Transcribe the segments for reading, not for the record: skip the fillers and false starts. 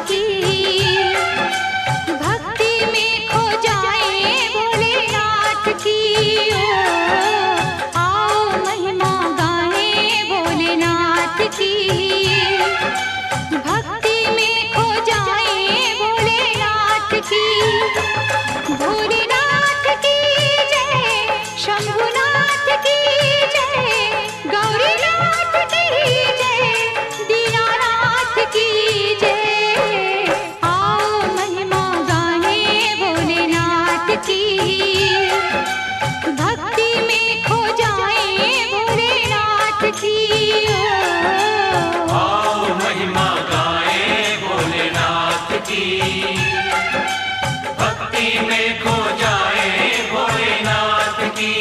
की। भक्ति में खो जाए भोलेनाथ की। आओ महिमा गाए भोलेनाथ की। भक्ति में खो जाए भोलेनाथ की। भोलेनाथ की जय, शंभुनाथ की जय, गौरीनाथ की जय, दीनानाथ की जय। आओ महिमा गाए भोलेनाथ की। भक्ति में खो जाए भोलेनाथ की। आओ महिमा गाए भोलेनाथ की। भक्ति में खो जाए भोलेनाथ की।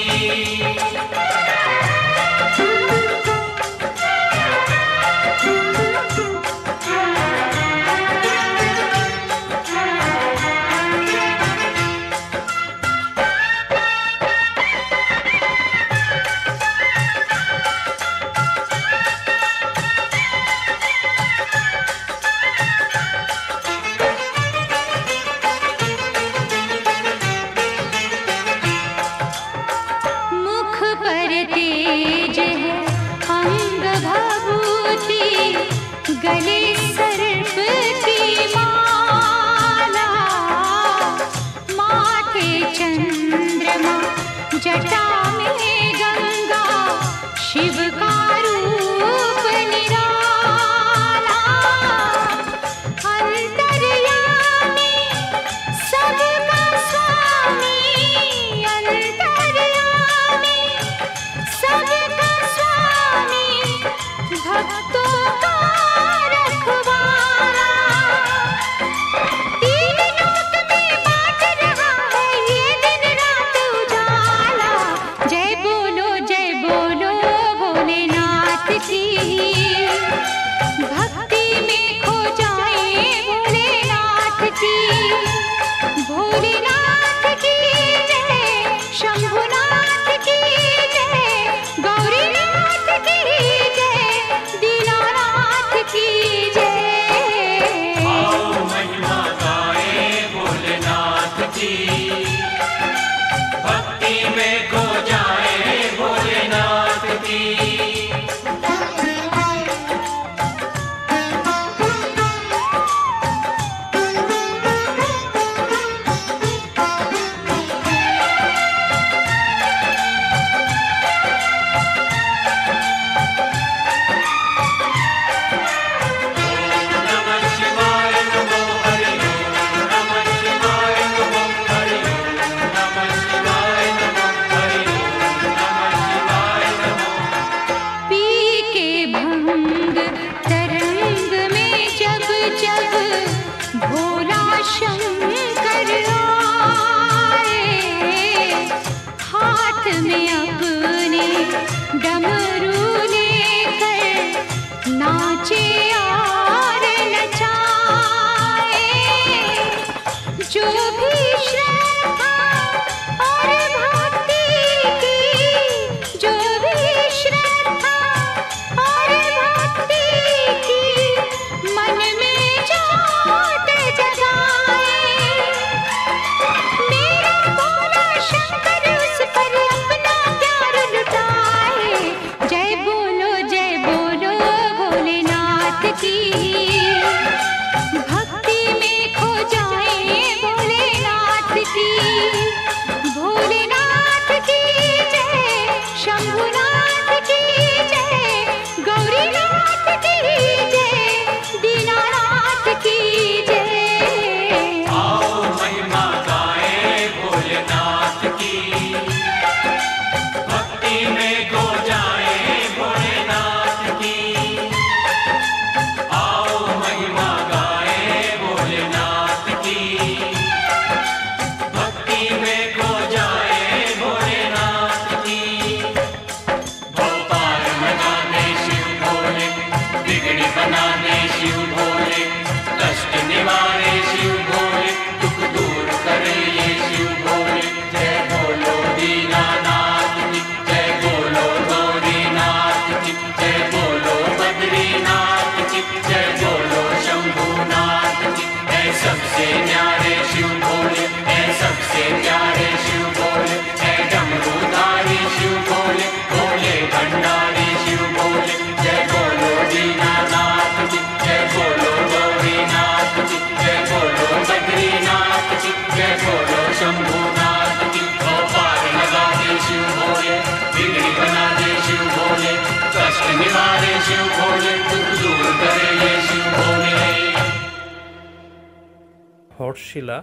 হর্ষশিলা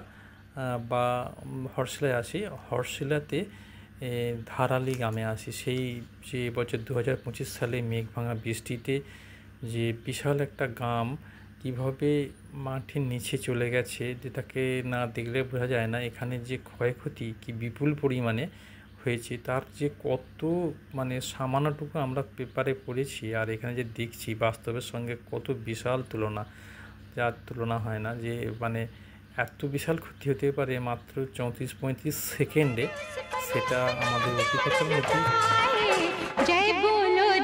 বা হর্ষশিলায় আসি। হর্ষশিলাতে ধারালি গ্রামে আসি। সেই যে বছর 2025 সালে মেঘ ভাঙা বৃষ্টিতে যে বিশাল একটা গ্রাম কীভাবে মাটির নিচে চলে গেছে, যেটাকে না দেখলে বোঝা যায় না। এখানে যে ক্ষয়ক্ষতি কি বিপুল পরিমাণে হয়েছে, তার যে কত মানে সামান্যটুকু আমরা পেপারে পড়েছি, আর এখানে যে দেখছি বাস্তবের সঙ্গে কত বিশাল তুলনা, যার তুলনা হয় না। যে মানে এত বিশাল ক্ষতি হতে পারে মাত্র 34-35 সেকেন্ডে, সেটা আমাদের অভিজ্ঞতার মধ্যেই।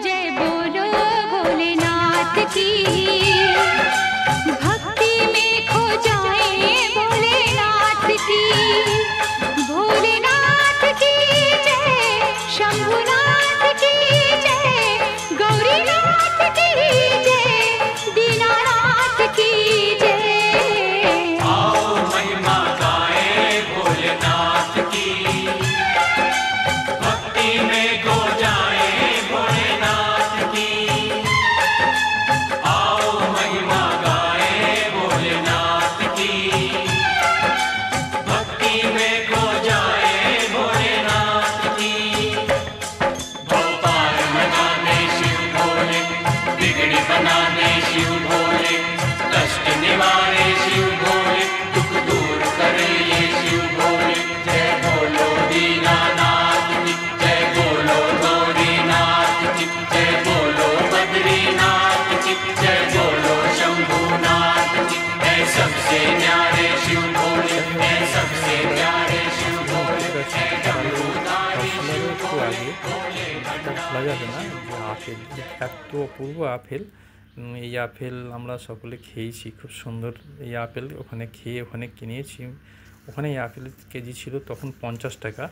जय बोलो भोलेनाथ की, भक्ति में खो जाए भोलेनाथ की, भोलेनाथ की जय, शंभुनाथ की जय, गौरीनाथ की जय, दीनानाथ की जय। आओ महिमा गाए भोलेनाथ की, भक्ति में खो जाए भोलेनाथ की। आओ महिमा गाए भोलेनाथ की, भक्ति में खो जाए भोलेनाथ की। भोपाल बनाने शिव भोले, बिगड़ी बनाने शिव भोले, कष्ट निवारे शिव भोले, दुख दूर करे ये शिव भोले। जय बोलो दीनानाथ की, जय बोलो गौरीनाथ की, जय बोलो बद्रीनाथ की, जय बोलो शंभुनाथ की। है सबसे न्यारे शिव भोले, है सबसे प्यारे शिव भोले, है डमरूधारी शिव भोले, এটা বলা যাবে না যে আপেল, এত অপূর্ব আপেল। এই আপেল আমরা সকলে খেয়েছি, খুব সুন্দর এই আপেল। ওখানে খেয়ে ওখানে কিনেছি। ওখানে এই আপেল কেজি ছিল তখন 50 টাকা।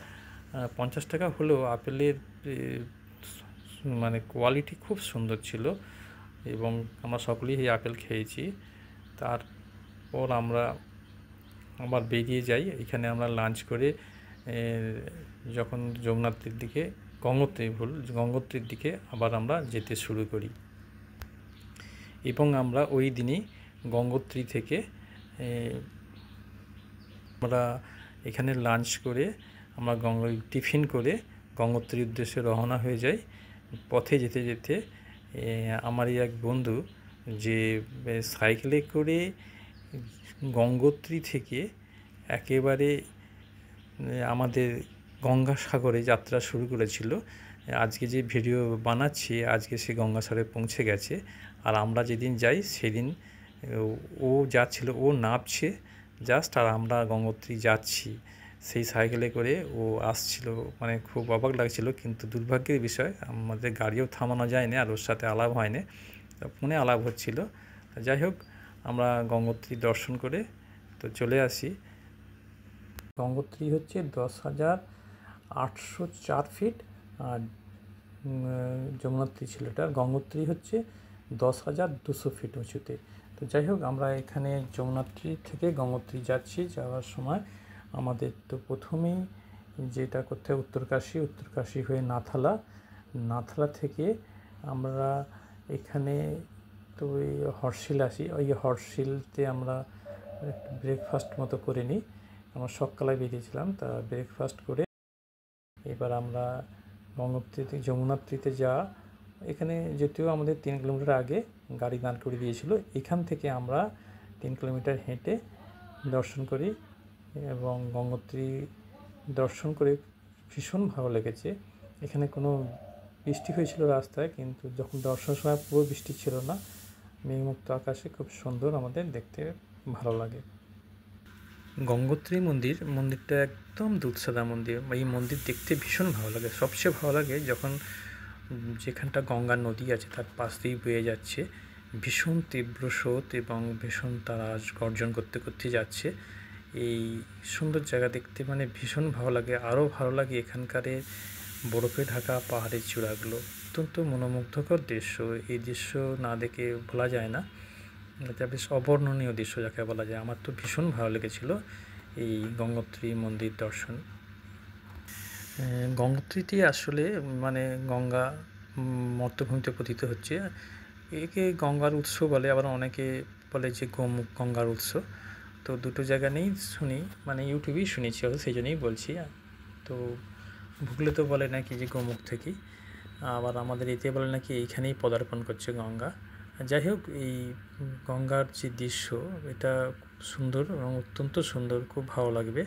50 টাকা হলেও আপেলের মানে কোয়ালিটি খুব সুন্দর ছিল, এবং আমরা সকলেই এই আপেল খেয়েছি। তারপর আমরা আবার বেরিয়ে যাই। এখানে আমরা লাঞ্চ করে যখন যমুনাত্রীর দিকে, গঙ্গোত্রীর দিকে আবার আমরা যেতে শুরু করি, এবং আমরা ওই দিনই গঙ্গোত্রী থেকে আমরা এখানে লাঞ্চ করে আমরা টিফিন করে গঙ্গোত্রীর উদ্দেশ্যে রওনা হয়ে যাই। পথে যেতে যেতে আমারই এক বন্ধু যে সাইকেলে করে গঙ্গোত্রী থেকে একেবারে আমাদের গঙ্গাসাগরে যাত্রা শুরু করেছিল। আজকে যে ভিডিও বানাচ্ছি, আজকে সে গঙ্গাসাগরে পৌঁছে গেছে। আর আমরা যেদিন যাই সেদিন ও যাচ্ছিল, ও নামছে জাস্ট, আর আমরা গঙ্গোত্রী যাচ্ছি সেই সাইকেলে করে। ও আসছিল, মানে খুব অবাক লাগছিল, কিন্তু দুর্ভাগ্যের বিষয় আমাদের গাড়িও থামানো যায়নি, আর ওর সাথে আলাপ হয়নি, ফোনে আলাপ হচ্ছিল। যাই হোক, আমরা গঙ্গোত্রী দর্শন করে তো চলে আসি। গঙ্গোত্রী হচ্ছে 10,804 ফিট, আর যমুনাত্রী ছিল এটা। গঙ্গোত্রী হচ্ছে 10,200 ফিট উঁচুতে। তো যাই হোক, আমরা এখানে যমুনাত্রী থেকে গঙ্গোত্রী যাচ্ছি। যাওয়ার সময় আমাদের তো প্রথমেই যেটা করতে হয় উত্তরকাশী হয়ে নাথলা থেকে আমরা এখানে তো ওই হর্ষশিল আসি। ওই হর্ষশিলতে আমরা একটু ব্রেকফাস্ট মতো করে নিই। আমরা সকালে বেরিয়েছিলাম, তা ব্রেকফাস্ট করে এবার আমরা যমুনাত্রীতে এখানে যেতেও আমাদের 3 কিলোমিটার আগে গাড়ি দাঁড় করে দিয়েছিল। এখান থেকে আমরা 3 কিলোমিটার হেঁটে দর্শন করি, এবং গঙ্গোত্রী দর্শন করে ভীষণ ভালো লেগেছে। এখানে কোনো বৃষ্টি হয়েছিল রাস্তায়, কিন্তু যখন দর্শনের সময় পুরো বৃষ্টি ছিল না, মেঘমুক্ত আকাশে খুব সুন্দর, আমাদের দেখতে ভালো লাগে। গঙ্গোত্রী মন্দিরটা একদম দুধসাদা মন্দির। এই মন্দির দেখতে ভীষণ ভালো লাগে। সবচেয়ে ভালো লাগে যখন যেখানটা গঙ্গা নদী আছে তার পাশ দিয়ে বয়ে যাচ্ছে, ভীষণ তীব্র স্রোত এবং ভীষণ তারা গর্জন করতে করতে যাচ্ছে। এই সুন্দর জায়গা দেখতে মানে ভীষণ ভালো লাগে। আরও ভালো লাগে এখানকার বরফে ঢাকা পাহাড়ের চূড়াগুলো, অত্যন্ত মনোমুগ্ধকর দৃশ্য। এই দৃশ্য না দেখে ভোলা যায় না, এটা বেশ অবর্ণনীয় দৃশ্য যাকে বলা যায়। আমার তো ভীষণ ভালো লেগেছিল এই গঙ্গোত্রী মন্দির দর্শন। গঙ্গোত্রীটি আসলে মানে গঙ্গা মর্তভূমিতে পতিত হচ্ছে। একে গঙ্গার উৎস বলে, আবার অনেকে বলে যে গঙ্গার উৎস। তো দুটো জায়গা নেই শুনি, মানে ইউটিউবেই শুনেছি, সেই জন্যই বলছি। তো ভুগলে তো বলে নাকি যে গোমুখ থেকে, আবার আমাদের এতে বলে নাকি এইখানেই পদার্পণ করছে গঙ্গা। যাই হোক, এই গঙ্গার যে দৃশ্য এটা সুন্দর এবং অত্যন্ত সুন্দর, খুব ভালো লাগবে।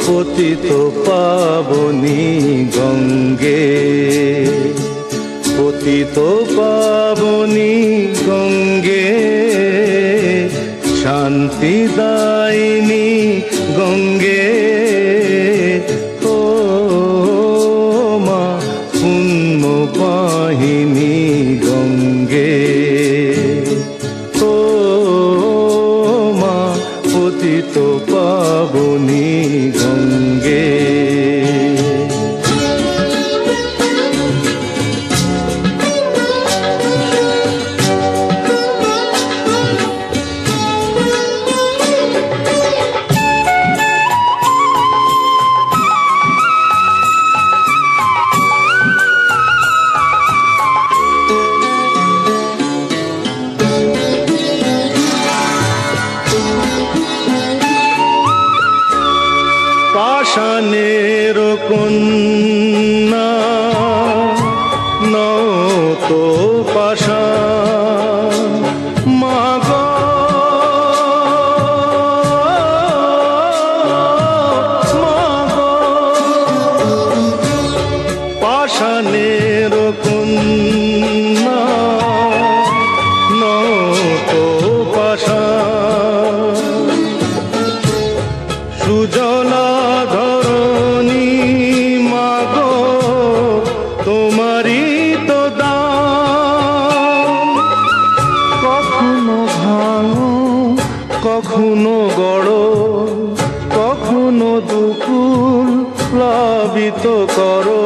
পতিত পাবনী গঙ্গে, পতিত পাবনী গঙ্গে, শান্তিদায়িনী গঙ্গে, ও মা পুণ্য বাহিনী গঙ্গে, ও মা পতিত পাবনী গঙ্গে। পাষাণের কন্যা নও তো পাষাণ, মা গো মা গো, পাষাণের কন্যা নও তো পাষাণ, সুজলা ধরণী মা গো তোমারই তো দান, কখনো ভাঙো কখনো গড়ো, কখনো দুকুল প্লাবিত করো,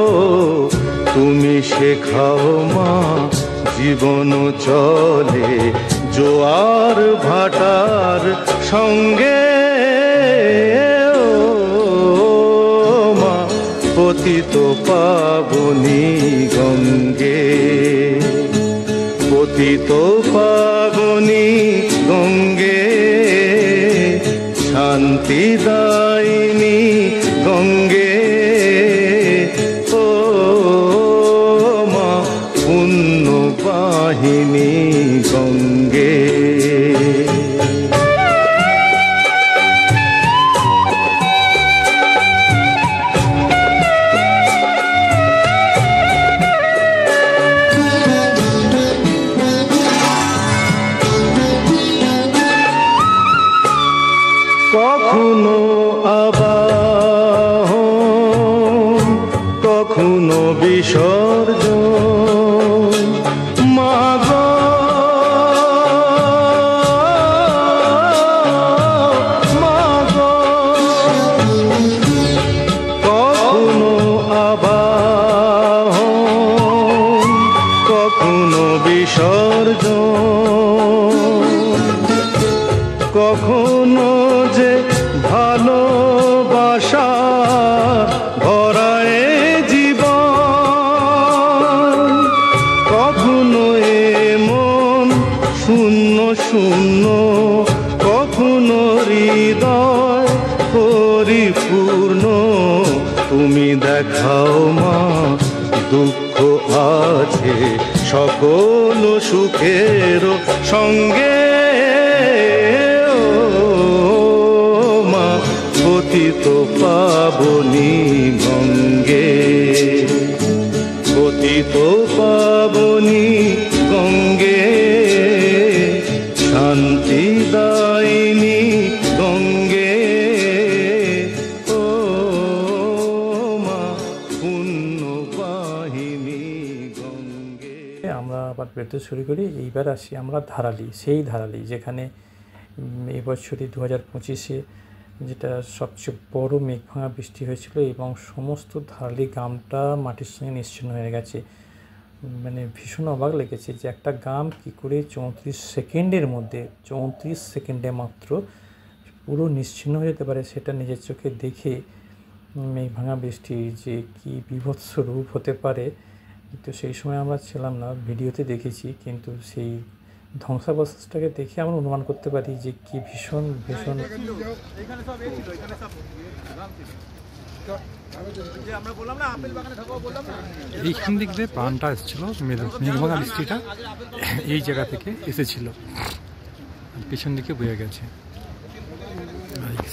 তুমি শেখাও মা জীবন চলে জোয়ার ভাটার সঙ্গে, পতিত পাবনী গঙ্গে, পতিত পাবনী গঙ্গে, শান্তিদায়িনী গঙ্গে, ও মা পুণ্য বাহিনী গঙ্গে। কখনো আবাহন কখনো বিসর্জন, মা গো মা গো, কখনো আবাহন কখনো বিসর্জন, কখনো যে ভালোবাসা ভরায় জীবন, কখনো এ মন শূন্য শূন্য, কখনো হৃদয় পরিপূর্ণ, তুমি দেখাও মা দুঃখ আছে সকল সুখের সঙ্গে, পতিত পাবনী গঙ্গে, পতিত পাবনী গঙ্গে, শান্তিদায়িনী গঙ্গে, ও মা পুণ্য বাহিনী গঙ্গে। আমরা আবার বেরোতে শুরু করি। এইবার আসি আমরা ধারালি, সেই ধারালি যেখানে এবছরই 2025-এ যেটা সবচেয়ে বড় মেঘ ভাঙা বৃষ্টি হয়েছিল এবং সমস্ত ধারালি গ্রামটা মাটির সঙ্গে নিশ্চিহ্ন হয়ে গেছে। মানে ভীষণ অবাক লেগেছে যে একটা গ্রাম কী করে 34 সেকেন্ডের মধ্যে, 34 সেকেন্ডে মাত্র পুরো নিশ্চিহ্ন হয়ে যেতে পারে, সেটা নিজের চোখে দেখে মেঘ ভাঙা বৃষ্টির যে কী বীভৎস রূপ হতে পারে। তো সেই সময় আমরা ছিলাম না, ভিডিওতে দেখেছি, কিন্তু সেই ধ্বংসাবশেষটাকে দেখে আমরা অনুমান করতে পারি যে কি ভীষণ ভীষণ। এইখান দিক দিয়ে প্রাণটা এসেছিল, মেঘভাঙা বৃষ্টিটা এই জায়গা থেকে এসেছিল, পিছন দিকে বয়ে গেছে,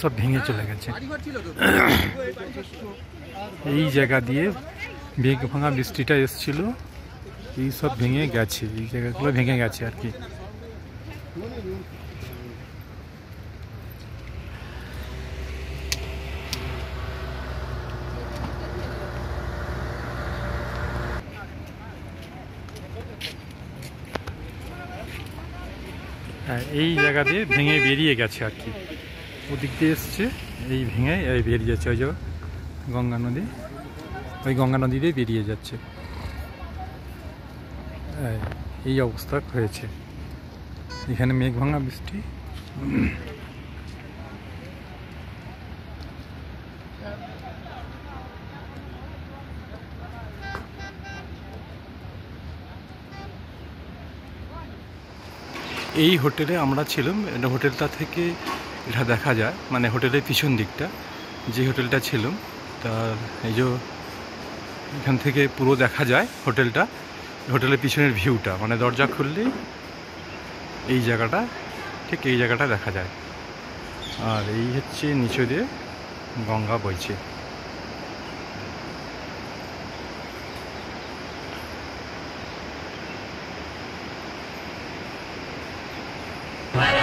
সব ভেঙে চলে গেছে। এই জায়গা দিয়ে মেঘ ভাঙা বৃষ্টিটা এসেছিল, এই সব ভেঙে গেছে, এই জায়গাগুলো ভেঙে গেছে আর কি। হ্যাঁ, এই জায়গা দিয়ে ভেঙে বেরিয়ে গেছে আর কি, ওদিক দিয়ে এসছে, এই ভেঙে বেরিয়ে যাচ্ছে। ওই যে গঙ্গা নদী, ওই গঙ্গা নদী দিয়ে বেরিয়ে যাচ্ছে। এই অবস্থা হয়েছে এখানে মেঘ ভাঙা বৃষ্টি। এই হোটেলে আমরা ছিলাম, হোটেলটা থেকে এটা দেখা যায়, মানে হোটেলের পিছন দিকটা যে হোটেলটা ছিলাম তার এই যে এখান থেকে পুরো দেখা যায় হোটেলটা, হোটেলের পিছনের ভিউটা, মানে দরজা খুললেই এই জায়গাটা, ঠিক এই জায়গাটা দেখা যায়। আর এই হচ্ছে নিচে দিয়ে গঙ্গা বইছে।